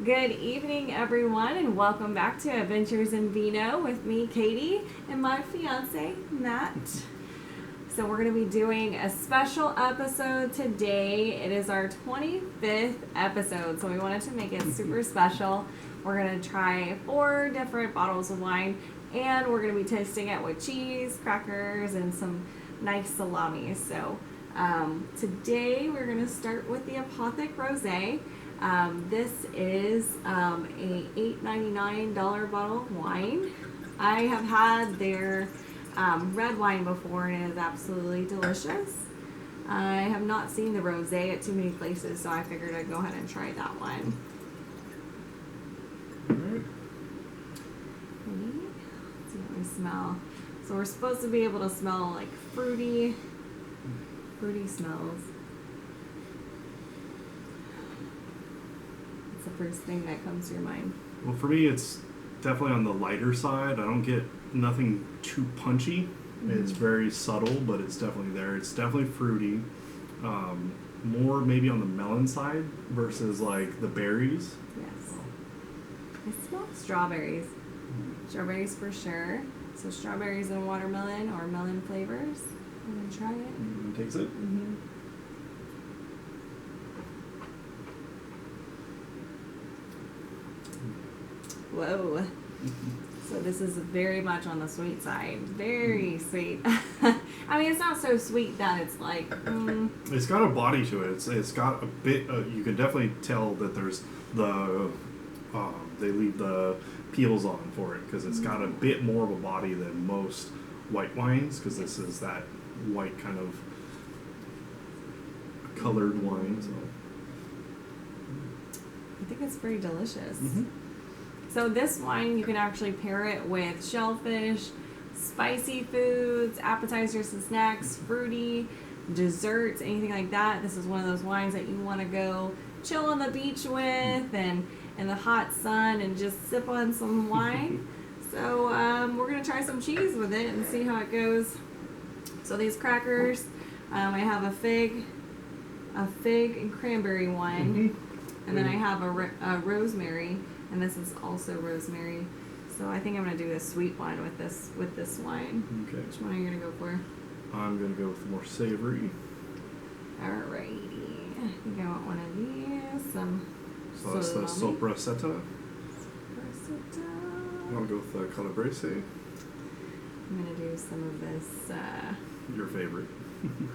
Good evening, everyone, and welcome back to Adventures in Vino with me, Katie, and my fiance, Matt. So we're going to be doing a special episode today. It is our 25th episode, so we wanted to make it super special. We're going to try 4 different bottles of wine, and we're going to be tasting it with cheese, crackers, and some nice salami. So today we're going to start with the Apothek Rose. This is a $8.99 bottle of wine. I have had their red wine before, and it is absolutely delicious. I have not seen the rosé at too many places, so I figured I'd go ahead and try that one. Alright. Let's see what we smell. So we're supposed to be able to smell like fruity smells. What's the first thing that comes to your mind? Well, for me, it's definitely on the lighter side. I don't get nothing too punchy. It's very subtle, but it's definitely there. It's definitely fruity. More maybe on the melon side versus like the berries. Yes. I smell strawberries. Strawberries for sure. So strawberries and watermelon or melon flavors. I'm going to try it. Takes it. Mm-hmm. Whoa. So this is very much on the sweet side. Very sweet. I mean, it's not so sweet that it's like... It's got a body to it. It's got a bit... you can definitely tell that there's the... they leave the peels on for it because it's got a bit more of a body than most white wines because this is that white kind of colored wine. So I think it's very delicious. Mm-hmm. So this wine, you can actually pair it with shellfish, spicy foods, appetizers and snacks, fruity, desserts, anything like that. This is one of those wines that you want to go chill on the beach with and in the hot sun and just sip on some wine. So we're going to try some cheese with it and see how it goes. So these crackers, I have a fig and cranberry one, and then I have a rosemary. And this is also rosemary. So I think I'm gonna do a sweet one with this wine. Okay. Which one are you gonna go for? I'm gonna go with the more savory. Alrighty. I think I want one of these. So that's the sopressata. Sopressata. I'll go with the calabrese. I'm gonna do some of this. Your favorite.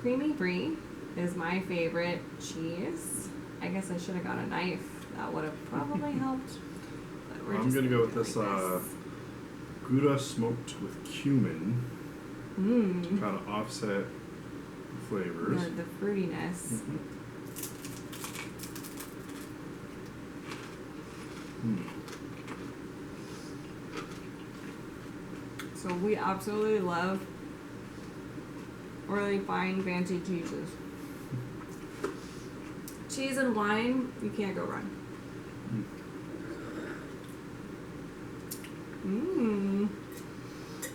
Creamy brie is my favorite cheese. I guess I should have got a knife. That would have probably helped. I'm going to go with this Gouda smoked with cumin. Kind of offset flavors. The fruitiness. So we absolutely love really fine, fancy cheeses. Cheese and wine, you can't go wrong.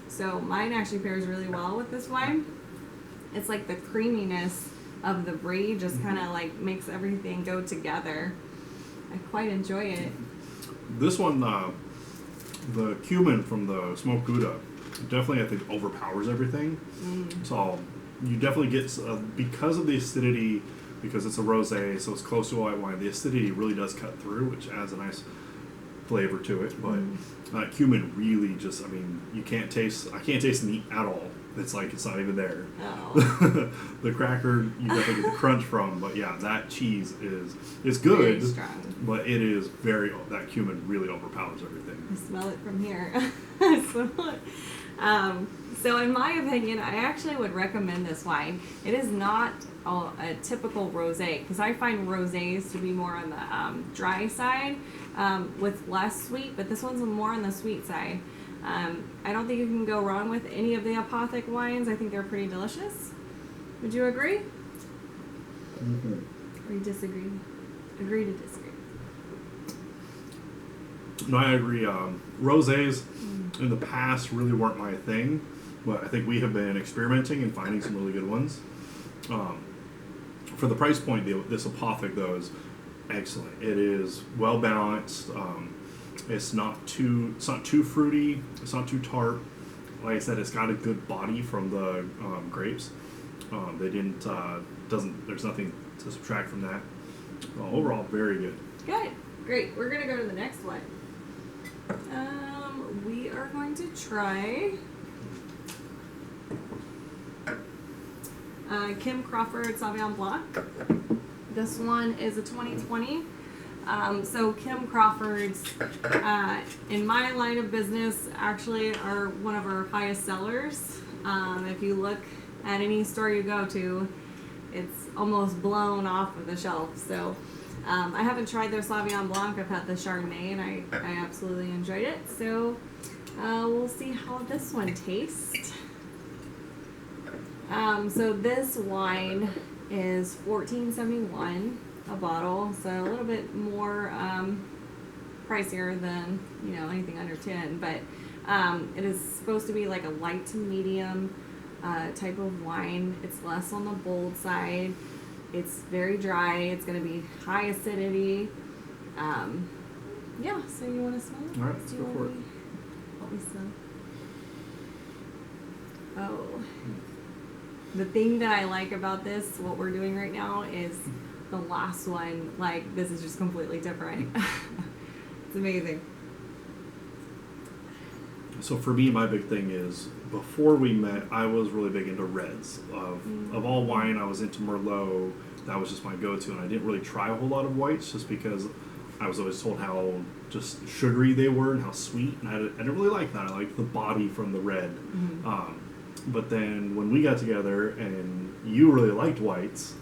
So mine actually pairs really well with this wine. It's like the creaminess of the brie just kind of like makes everything go together. I quite enjoy it. This one, the cumin from the smoked Gouda, definitely I think overpowers everything. So you definitely get, because of the acidity, because it's a rosé, so it's close to a white wine, the acidity really does cut through, which adds a nice flavor to it. But cumin really just, I mean, I can't taste the meat at all. It's like it's not even there. Oh. The cracker, you definitely get the crunch from, but yeah, that cheese is good. Very strong. But it is that cumin really overpowers everything. I smell it from here. I smell it. So in my opinion, I actually would recommend this wine. It is not a typical rosé, because I find rosés to be more on the dry side with less sweet, but this one's more on the sweet side. I don't think you can go wrong with any of the Apothek wines. I think they're pretty delicious. Would you agree? Or you disagree? Agree to disagree. No, I agree. Rosés in the past really weren't my thing, but I think we have been experimenting and finding some really good ones. For the price point, this Apothek, though, is excellent. It is well balanced. It's not too fruity. It's not too tart. Like I said, it's got a good body from the grapes. They didn't there's nothing to subtract from that. Overall, very good. Good. Great. We're going to go to the next one. We are going to try Kim Crawford Sauvignon Blanc. This one is a 2020. So Kim Crawford's, in my line of business, actually are one of our highest sellers. If you look at any store you go to, it's almost blown off of the shelf. So I haven't tried their Slavian Blanc. I've had the Chardonnay, and I absolutely enjoyed it. So we'll see how this one tastes. So this wine is $14.71 a bottle, so a little bit more pricier than anything under 10. But it is supposed to be like a light to medium type of wine. It's less on the bold side. It's very dry. It's going to be high acidity. Yeah. So you want to smell it? All right, let's go for it. What we smell? Oh. The thing that I like about this, what we're doing right now, is the last one. Like, this is just completely different. It's amazing. So for me, my big thing is, before we met, I was really big into reds. Of all wine, I was into Merlot. That was just my go-to, and I didn't really try a whole lot of whites just because I was always told how just sugary they were and how sweet, and I didn't really like that. I liked the body from the red. Mm-hmm. But then when we got together and you really liked whites,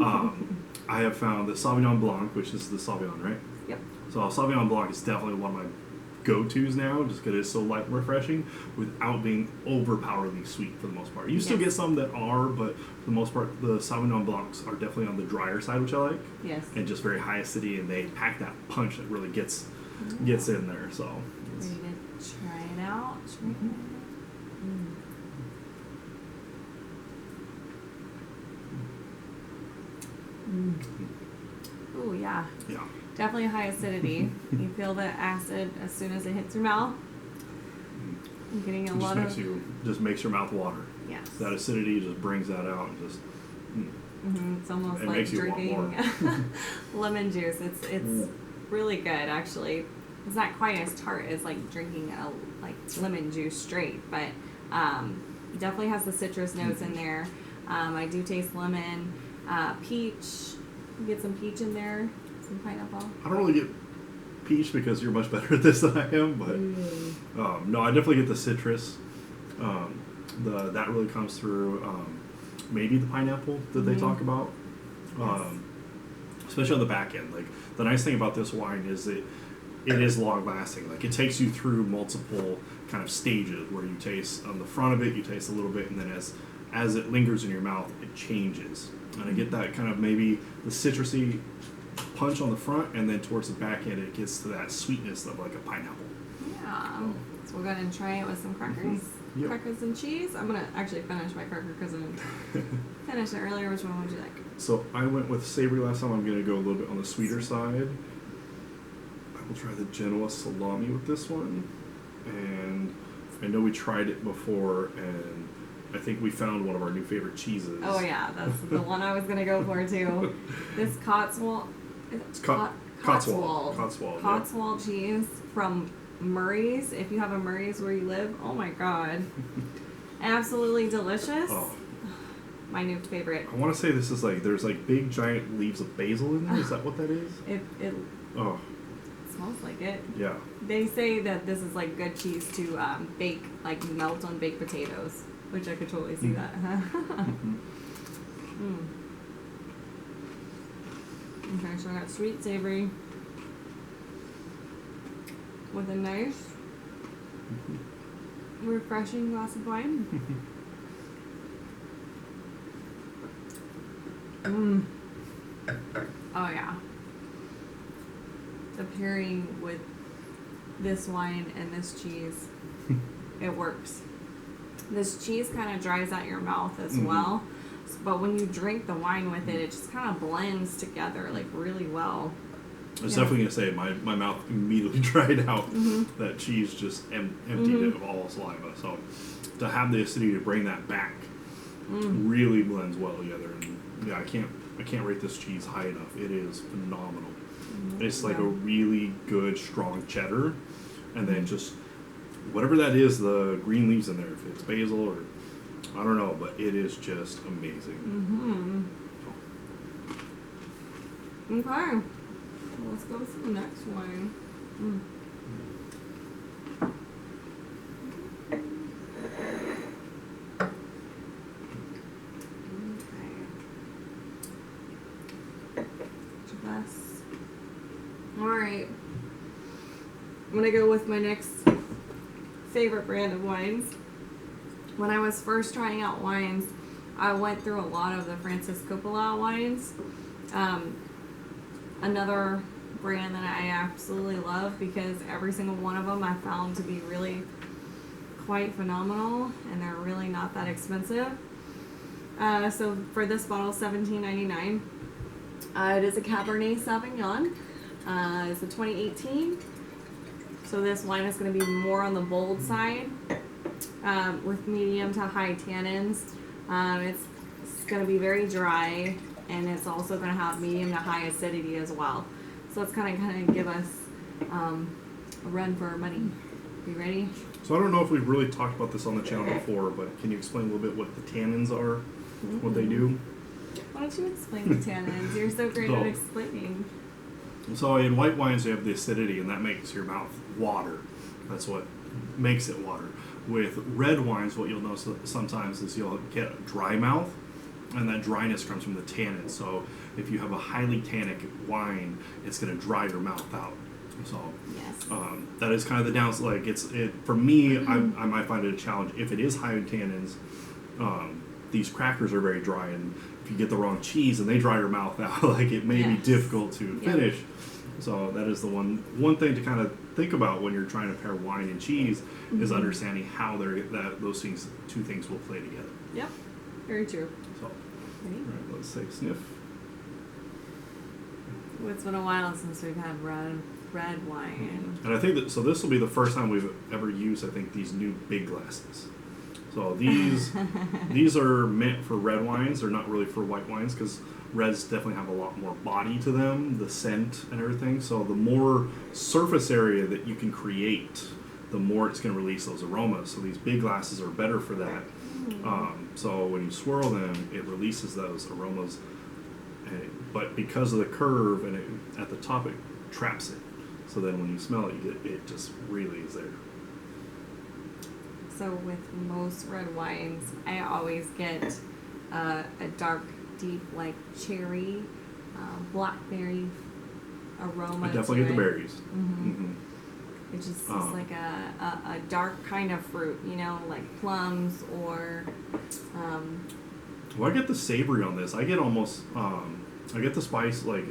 I have found the Sauvignon Blanc, which is the Savion, right? Yep. So Sauvignon Blanc is definitely one of my go-tos now, just because it's so light and refreshing without being overpoweringly sweet for the most part. You still get some that are, but for the most part, the Sauvignon Blancs are definitely on the drier side, which I like. Yes. And just very high acidity, and they pack that punch that really gets in there. So. Ready to try it out? Oh yeah. Yeah. Definitely high acidity. You feel the acid as soon as it hits your mouth. I'm getting just makes your mouth water. Yes. That acidity just brings that out and just. It's almost like drinking lemon juice. It's really good actually. It's not quite as tart as like drinking lemon juice straight, but definitely has the citrus notes in there. I do taste lemon, peach. You get some peach in there, some pineapple. I don't really get peach because you're much better at this than I am, but no, I definitely get the citrus. That really comes through. Maybe the pineapple that they talk about, especially on the back end. Like, the nice thing about this wine is it is long lasting. Like, it takes you through multiple kind of stages where you taste on the front of it, you taste a little bit, and then as it lingers in your mouth, it changes. And I get that kind of maybe the citrusy punch on the front, and then towards the back end, it gets to that sweetness of like a pineapple. Yeah. So we're going to try it with some crackers. Yep. Crackers and cheese. I'm going to actually finish my cracker because I finished it earlier. Which one would you like? So I went with savory last time. I'm going to go a little bit on the sweeter side. I will try the Genoa salami with this one. And I know we tried it before, and I think we found one of our new favorite cheeses. Oh yeah, that's the one I was going to go for too. This Cotswold. It's Cotswold. Cotswold cheese from Murray's. If you have a Murray's where you live, oh my god, absolutely delicious. Oh. My new favorite. I want to say this is like there's like big giant leaves of basil in there. Is that what that is? It smells like it. Yeah. They say that this is like good cheese to bake, like melt on baked potatoes, which I could totally see that. Okay, so I got sweet, savory, with a nice, refreshing glass of wine. Oh yeah. The pairing with this wine and this cheese, it works. This cheese kind of dries out your mouth as well, but when you drink the wine with it, it just kind of blends together like really well. I was definitely going to say my mouth immediately dried out. That cheese just emptied it of all saliva. So to have the acidity to bring that back really blends well together. And yeah, I can't rate this cheese high enough. It is phenomenal. It's like a really good, strong cheddar. And then just whatever that is, the green leaves in there, if it's basil or I don't know, but it is just amazing. Okay. Let's go to the next one. Alright. I'm gonna go with my next favorite brand of wines. When I was first trying out wines, I went through a lot of the Francis Coppola wines. Another brand that I absolutely love because every single one of them I found to be really quite phenomenal, and they're really not that expensive. So for this bottle, $17.99. It is a Cabernet Sauvignon. It's a 2018. So this wine is going to be more on the bold side, with medium to high tannins. It's going to be very dry, and it's also going to have medium to high acidity as well. So it's kind of give us a run for our money. You ready? So I don't know if we've really talked about this on the channel before, but can you explain a little bit what the tannins are, what they do? Why don't you explain the tannins? You're so great at explaining. So in white wines, you have the acidity, and that makes your mouth water. That's what makes it water. With red wines, what you'll notice sometimes is you'll get a dry mouth, and that dryness comes from the tannin. So if you have a highly tannic wine, it's going to dry your mouth out. So that is kind of the downside. Like for me, I might find it a challenge if it is high in tannins. These crackers are very dry, and if you get the wrong cheese and they dry your mouth out, like it may be difficult to finish. So that is the one thing to kind of think about when you're trying to pair wine and cheese is understanding how those two things will play together. Yep, very true. So, all right, let's say sniff. It's been a while since we've had red wine. And I think that this will be the first time we've ever used, I think, these new big glasses. So these are meant for red wines. They're not really for white wines because reds definitely have a lot more body to them, the scent and everything. So the more surface area that you can create, the more it's going to release those aromas. So these big glasses are better for that. So when you swirl them, it releases those aromas. But because of the curve and at the top, it traps it. So then when you smell it, it just really is there. So with most red wines, I always get a dark, deep, like cherry, blackberry aroma. I definitely get the berries. Which is just like a dark kind of fruit, like plums or. Well, I get the savory on this. I get almost. I get the spice, I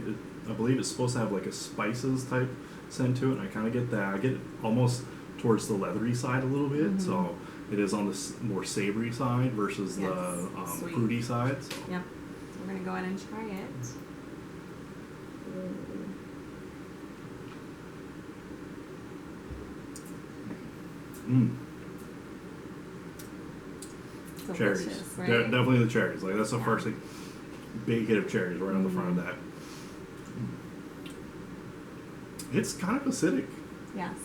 believe it's supposed to have like a spices type scent to it, and I kind of get that. I get almost towards the leathery side a little bit, so it is on the more savory side versus the fruity side. So. Yep. So we're going to go ahead and try it. Cherries. Right? Definitely the cherries. Like that's the first thing. Big hit of cherries right on the front of that. It's kind of acidic. Yes.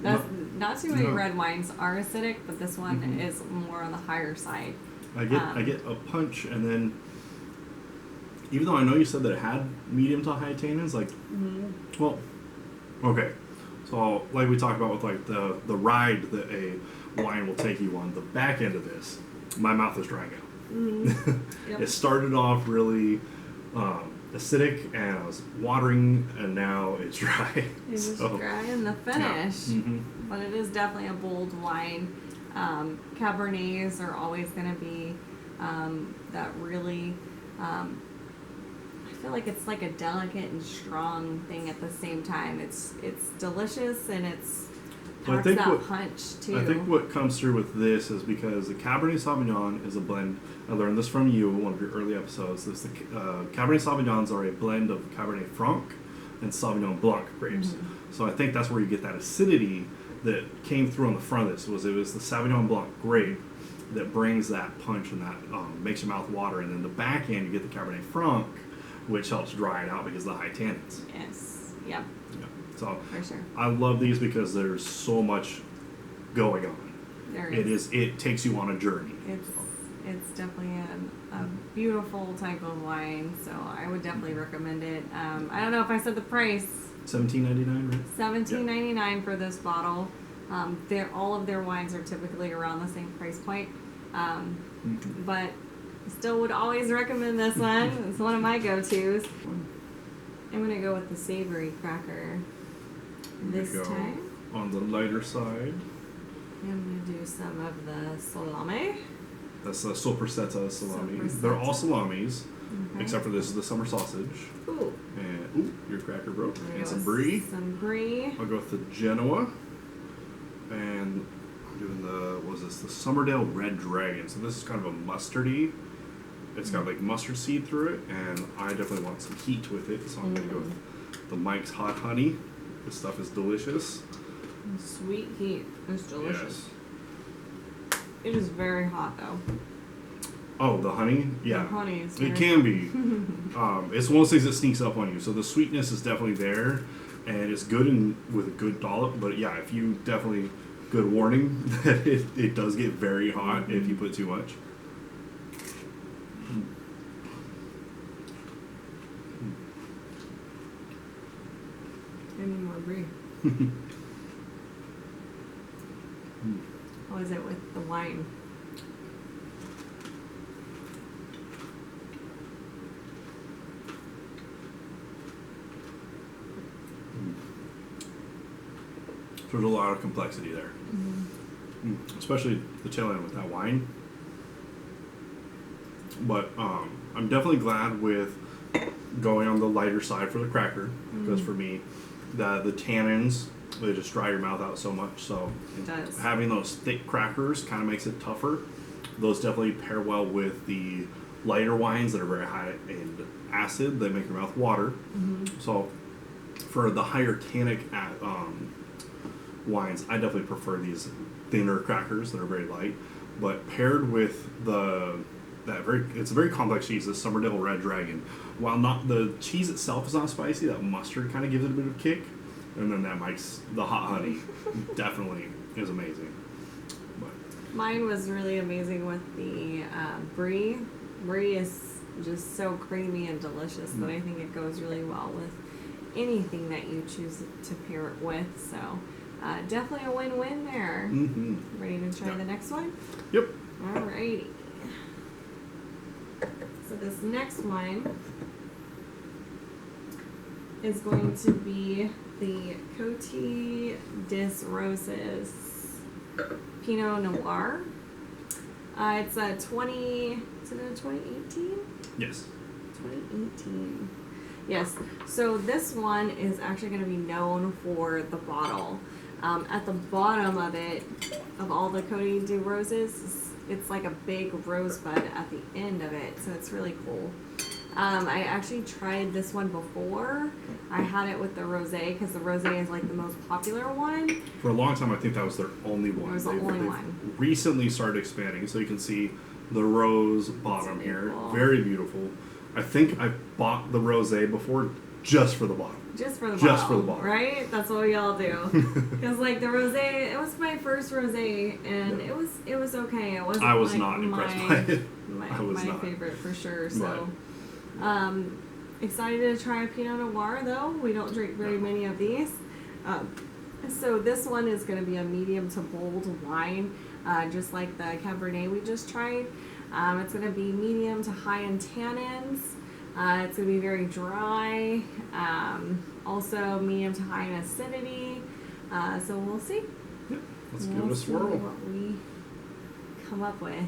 Not too many red wines are acidic, but this one is more on the higher side. I get a punch, and then even though I know you said that it had medium to high tannins, well, okay. So like we talked about with like the ride that a wine will take you on, the back end of this, my mouth is drying out. It started off really acidic, and I was watering, and now it's dry. It's dry in the finish, but it is definitely a bold wine. Cabernets are always going to be that really. I feel like it's like a delicate and strong thing at the same time. It's delicious, and it's packs that punch too. I think what comes through with this is because the Cabernet Sauvignon is a blend. I learned this from you in one of your early episodes. The Cabernet Sauvignons are a blend of Cabernet Franc and Sauvignon Blanc grapes. So I think that's where you get that acidity that came through on the front of this. It was the Sauvignon Blanc grape that brings that punch and that makes your mouth water, and then the back end you get the Cabernet Franc, which helps dry it out because of the high tannins. Yes. Yep. Yeah. So For sure. I love these because there's so much going on. There It is. It takes you on a journey. It's definitely a beautiful type of wine, so I would definitely recommend it. I don't know if I said the price. $17.99, right? $17.99 for this bottle. All of their wines are typically around the same price point, but still would always recommend this one. It's one of my go-tos. I'm gonna go with the savory cracker this time. On the lighter side. I'm gonna do some of the salami. That's the Sorpresa salami. Sorpresa. They're all salamis, Okay. except for this is the summer sausage. Ooh. And your cracker broke. I'm gonna And go some with brie. Some brie. I'll go with the Genoa. And I'm doing the Sommerdale Red Dragon. So this is kind of a mustardy. It's got like mustard seed through it, and I definitely want some heat with it, so I'm gonna go with the Mike's Hot Honey. This stuff is delicious. Sweet heat. It's delicious. Yes. It is very hot though. Oh, the honey? Yeah. The honey is It very can be. It's one of those things that sneaks up on you. So the sweetness is definitely there, and it's good with a good dollop. But yeah, if you definitely, good warning that it does get very hot if you put too much. I need more brie. How is it with the wine? There's a lot of complexity there. Especially the tail end with that wine. But I'm definitely glad with going on the lighter side for the cracker, because for me, the tannins, they just dry your mouth out so much. So It does. having those thick crackers kind of makes it tougher. Those definitely pair well with the lighter wines that are very high in acid. They make your mouth water. So for the higher tannic wines, I definitely prefer these thinner crackers that are very light. But paired with it's a very complex cheese, the Sommerdale Red Dragon. While not the cheese itself is not spicy, that mustard kind of gives it a bit of kick, and then that Mike's the hot honey definitely is amazing. But Mine was really amazing with the brie. Brie is just so creamy and delicious that I think it goes really well with anything that you choose to pair it with. So definitely a win-win there. Ready to try the next one? Yep. Alrighty. So this next one is going to be the Cote des Roses Pinot Noir. It's a 2018? Yes. 2018. Yes. So this one is actually going to be known for the bottle. At the bottom of it, of all the Cote des Roses, it's like a big rosebud at the end of it, so it's really cool. I actually tried this one before. I had it with the rosé because the rosé is like the most popular one. For a long time, I think that was their only one. It was the only one. Recently started expanding, so you can see the rose bottom here. beautiful. Very beautiful. I think I bought the rosé before just for the bottom. Just for the Just bottle, for the bottle. right? That's what we all do. Because like the rosé, it was my first rosé, and Yeah. it was okay. It wasn't. I was like not impressed my, by it. I was my not. favorite for sure. So, excited to try a Pinot Noir though. We don't drink very many of these. So this one is going to be a medium to bold wine, just like the Cabernet we just tried. It's going to be medium to high in tannins. It's going to be very dry. Also medium to high in acidity. So we'll see. Yep. Let's give We'll it a see swirl. what we come up with.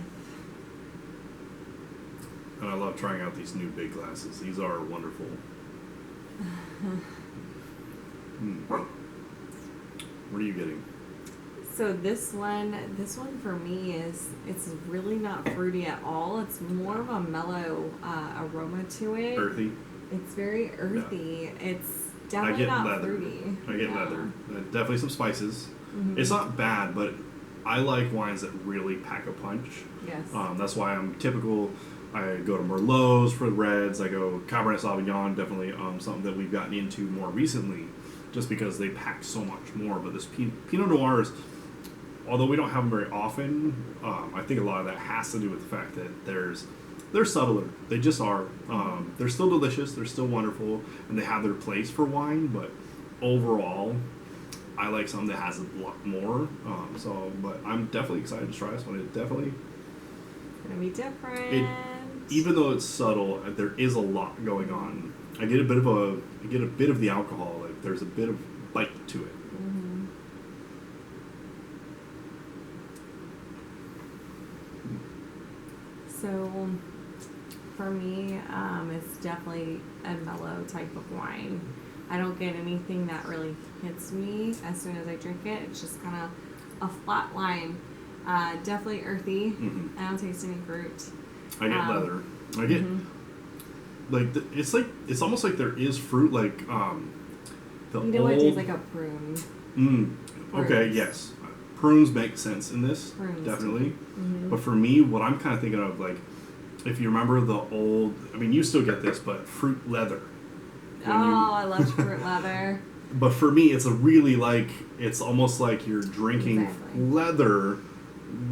And I love trying out these new big glasses. These are wonderful. What are you getting? So this one for me it's really not fruity at all. It's more of a mellow aroma to it. Earthy. It's very earthy. It's Definitely not leather. fruity. I get leather. Definitely some spices. Mm-hmm. It's not bad, but I like wines that really pack a punch. Yes. That's why I'm typical. I go to Merlots for the reds. I go Cabernet Sauvignon, definitely something that we've gotten into more recently, just because they pack so much more. But this Pinot Noirs, although we don't have them very often, I think a lot of that has to do with the fact that they're subtler. They just are. They're still delicious. They're still wonderful, and they have their place for wine. But overall, I like something that has a lot more. But I'm definitely excited to try this one. It definitely Gonna be different. Even though it's subtle, there is a lot going on. I get a bit of the alcohol. Like there's a bit of bite to it. Mm-hmm. So, for me, it's definitely a mellow type of wine. I don't get anything that really hits me as soon as I drink it. It's just kind of a flat line. Definitely earthy. Mm-hmm. I don't taste any fruit. I get leather. I get it's almost like there is fruit, like the You know old. what? It tastes like a prune. Okay, yes, prunes make sense in this, Prunes. definitely. Mm-hmm. But for me, what I'm kind of thinking of, like, if you remember the old, I mean, you still get this, but fruit leather. I love fruit leather. But for me, it's it's almost like you're drinking Exactly. leather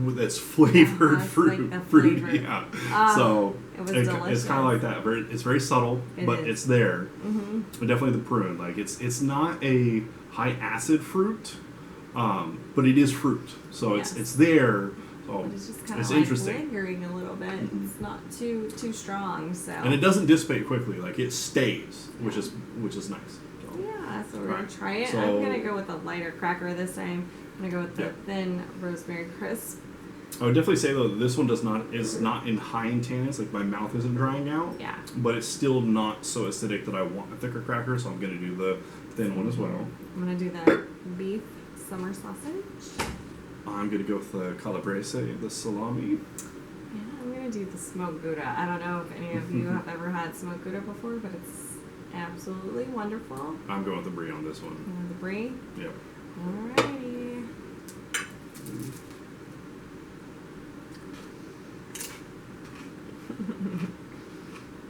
that's flavored It's fruit. like the fruit, flavor. yeah. So It was delicious. it's kind of like that. It's very subtle, but it's there. Mm-hmm. But definitely the prune. Like it's not a high acid fruit, but it is fruit. So Yes. it's there. So But it's just kind it's of like interesting. lingering a little bit. Mhm. It's not too strong. So And it doesn't dissipate quickly. Like it stays, which is nice. So. yeah, so we're gonna Right. try it. So- I'm gonna go with a lighter cracker this time. I'm gonna go with the Yeah. thin rosemary crisp. I would definitely say though this one is not in high in tannins. Like my mouth isn't drying out. Yeah. But it's still not so acidic that I want a thicker cracker. So I'm gonna do the thin one as well. I'm gonna do the beef summer sausage. I'm gonna go with the calabrese, the salami. Yeah, I'm gonna do the smoked Gouda. I don't know if any of you have ever had smoked Gouda before, but it's absolutely wonderful. I'm going with the brie on this one. And the brie. Yep. Alrighty.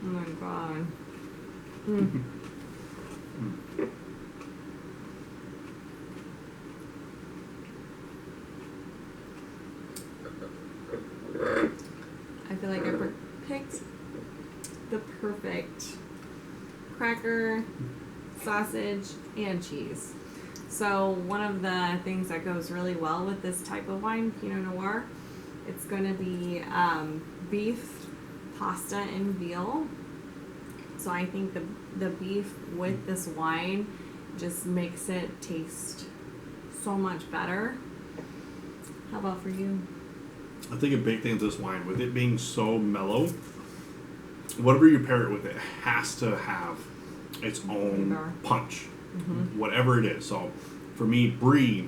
Oh my god. Mm. I feel like I picked the perfect cracker, sausage, and cheese. So one of the things that goes really well with this type of wine, Pinot Noir, it's going to be beef, pasta, and veal. So I think the beef with this wine just makes it taste so much better. How about for you? I think a big thing with this wine, with it being so mellow, whatever you pair it with, it has to have its own Flavor. punch, Mm-hmm. whatever it is. So for me, brie,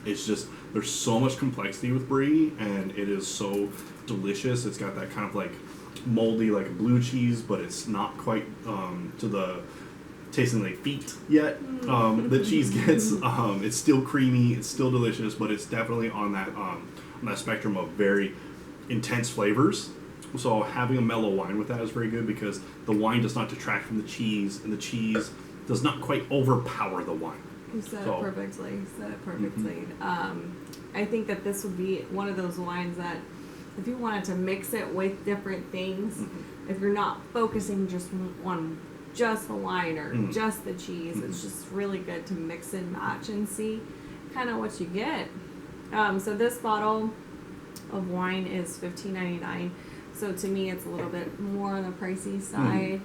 it's just, there's so much complexity with brie, and it is so delicious. It's got that kind of like moldy, like a blue cheese, but it's not quite to the tasting like feet yet. The cheese gets, it's still creamy, it's still delicious, but it's definitely on that spectrum of very intense flavors. So having a mellow wine with that is very good because the wine does not detract from the cheese, and the cheese does not quite overpower the wine. You said So- it perfectly. You said it perfectly. I think that this would be one of those wines that if you wanted to mix it with different things, if you're not focusing just on just the wine or just the cheese, it's just really good to mix and match and see kind of what you get. So this bottle of wine is $15.99. So to me, it's a little bit more on the pricey side.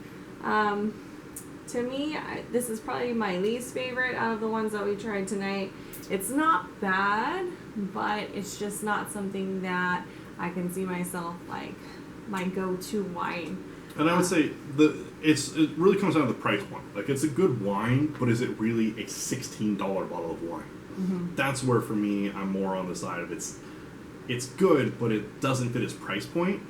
To me, this is probably my least favorite out of the ones that we tried tonight. It's not bad, but it's just not something that I can see myself like my go-to wine. And I would say it really comes down to the price point. Like, it's a good wine, but is it really a $16 bottle of wine? Mm-hmm. That's where, for me, I'm more on the side of it's good, but it doesn't fit its price point.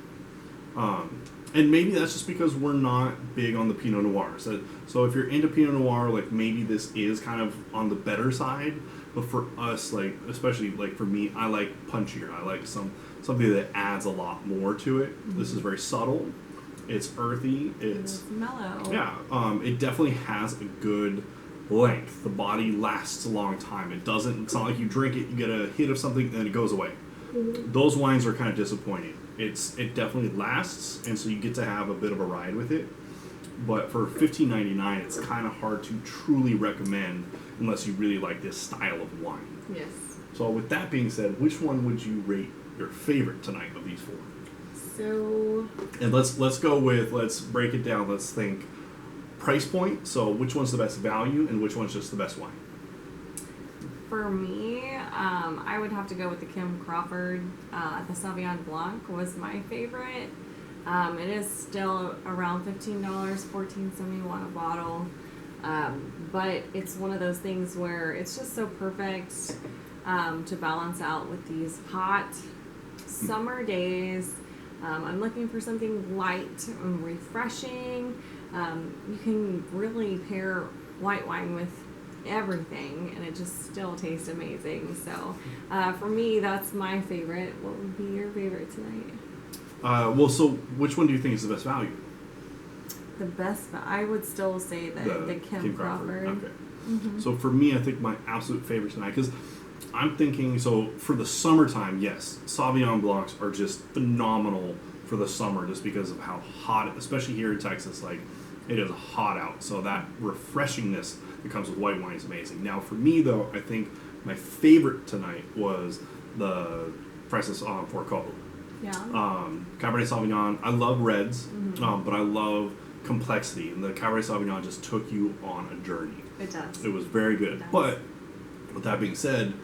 And maybe that's just because we're not big on the Pinot Noir. So if you're into Pinot Noir, like maybe this is kind of on the better side. But for us, like especially like for me, I like punchier. I like something that adds a lot more to it. Mm-hmm. This is very subtle. It's earthy. It's mellow. Yeah. It definitely has a good length. The body lasts a long time. It's not like you drink it, you get a hit of something, and then it goes away. Mm-hmm. Those wines are kind of disappointing. It definitely lasts, and so you get to have a bit of a ride with it. But for $15.99, it's kind of hard to truly recommend unless you really like this style of wine. Yes. So with that being said, which one would you rate your favorite tonight of these four? So. And let's break it down. Let's think price point. So which one's the best value, and which one's just the best wine? For me, I would have to go with the Kim Crawford. The Slavian Blanc was my favorite. It is still around $15, $14.71 a bottle. But it's one of those things where it's just so perfect to balance out with these hot summer days. I'm looking for something light and refreshing. You can really pair white wine with everything, and it just still tastes amazing. So for me, that's my favorite. What would be your favorite tonight? So which one do you think is the best value? The best, I would still say the Kim Crawford. Okay. Mm-hmm. So for me, I think my absolute favorite tonight, because I'm thinking, so for the summertime, yes, Sauvignon Blancs are just phenomenal for the summer just because of how hot, especially here in Texas, like it is hot out. So that refreshingness that comes with white wine is amazing. Now for me though, I think my favorite tonight was the Francis Ford Coppola. Yeah. Cabernet Sauvignon. I love reds, mm-hmm. But I love complexity, and the Cabernet Sauvignon just took you on a journey. It does. It was very good. But with that being said,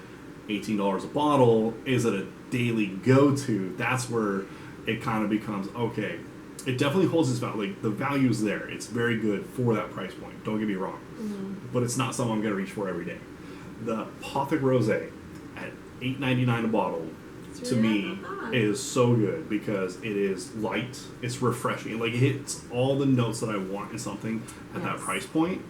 $18 a bottle, is it a daily go-to? That's where it kind of becomes, okay, it definitely holds its value. Like, the value's there. It's very good for that price point. Don't get me wrong. Mm-hmm. But it's not something I'm going to reach for every day. The Apothek Rose at $8.99 a bottle, to me, is so good because it is light, it's refreshing. Like, it hits all the notes that I want in something at that price point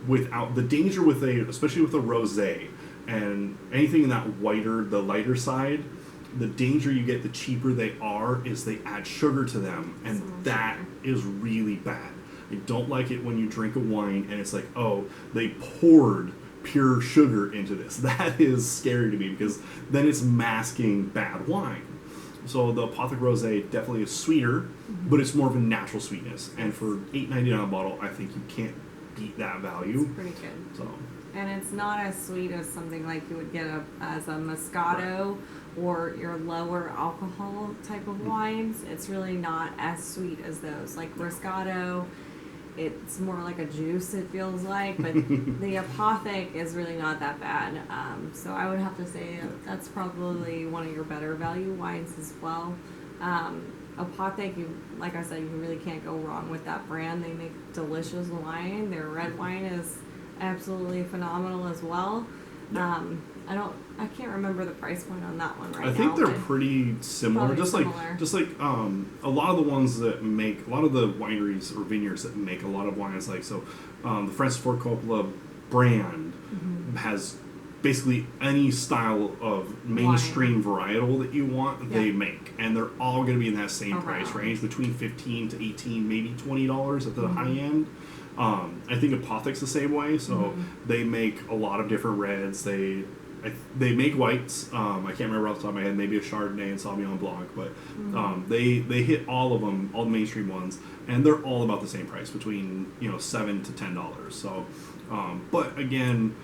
without the danger with especially with a rosé and anything in that the lighter side. The danger you get the cheaper they are is they add sugar to them, and that is really bad. I don't like it when you drink a wine and it's like, oh, they poured pure sugar into this. That is scary to me because then it's masking bad wine. So the Apothek Rose definitely is sweeter, mm-hmm. but it's more of a natural sweetness. And for $8.99 a bottle, I think you can't beat that value. It's pretty good. So, and it's not as sweet as something like you would get as a Moscato or your lower alcohol type of wines. It's really not as sweet as those. Like Moscato, it's more like a juice, it feels like, but the Apothek is really not that bad. So I would have to say that's probably one of your better value wines as well. Apothek, like I said, you really can't go wrong with that brand. They make delicious wine. Their red wine is absolutely phenomenal as well. I can't remember the price point on that one right now. I think they're pretty similar. Just like a lot of the ones that make, a lot of the wineries or vineyards that make a lot of wines, like, so the Francis Ford Coppola brand mm-hmm. has basically any style of mainstream varietal that you want, they make. And they're all going to be in that same price range, between $15 to $18, maybe $20 at the mm-hmm. high end. I think Apothek's the same way, so mm-hmm. they make a lot of different reds. They make whites. I can't remember off the top of my head. Maybe a Chardonnay and Sauvignon Blanc, but mm-hmm. They hit all of them, all the mainstream ones, and they're all about the same price, between $7 to $10. So, but again,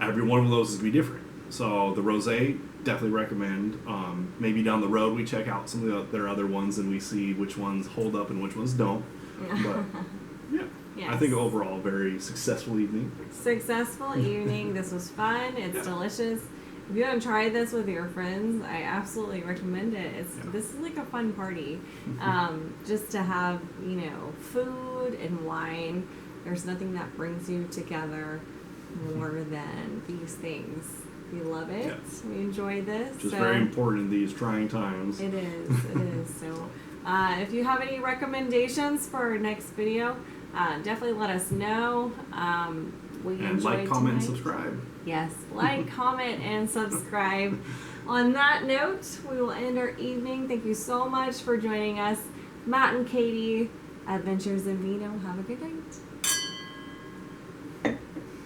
every one of those is gonna be different. So the rosé, definitely recommend. Maybe down the road we check out some of their other ones and we see which ones hold up and which ones don't. But yeah. Yes. I think overall, very successful evening. Successful evening. This was fun. It's delicious. If you haven't tried this with your friends, I absolutely recommend it. This is like a fun party. Just to have, food and wine. There's nothing that brings you together more than these things. We love it. We enjoy this. Which is very important in these trying times. It is. So If you have any recommendations for our next video, definitely let us know. We And enjoyed like, comment, and tonight. subscribe. Yes, like, comment, and subscribe. On that note, we will end our evening. Thank you so much for joining us. Matt and Katie, Adventures in Vino. Have a good night.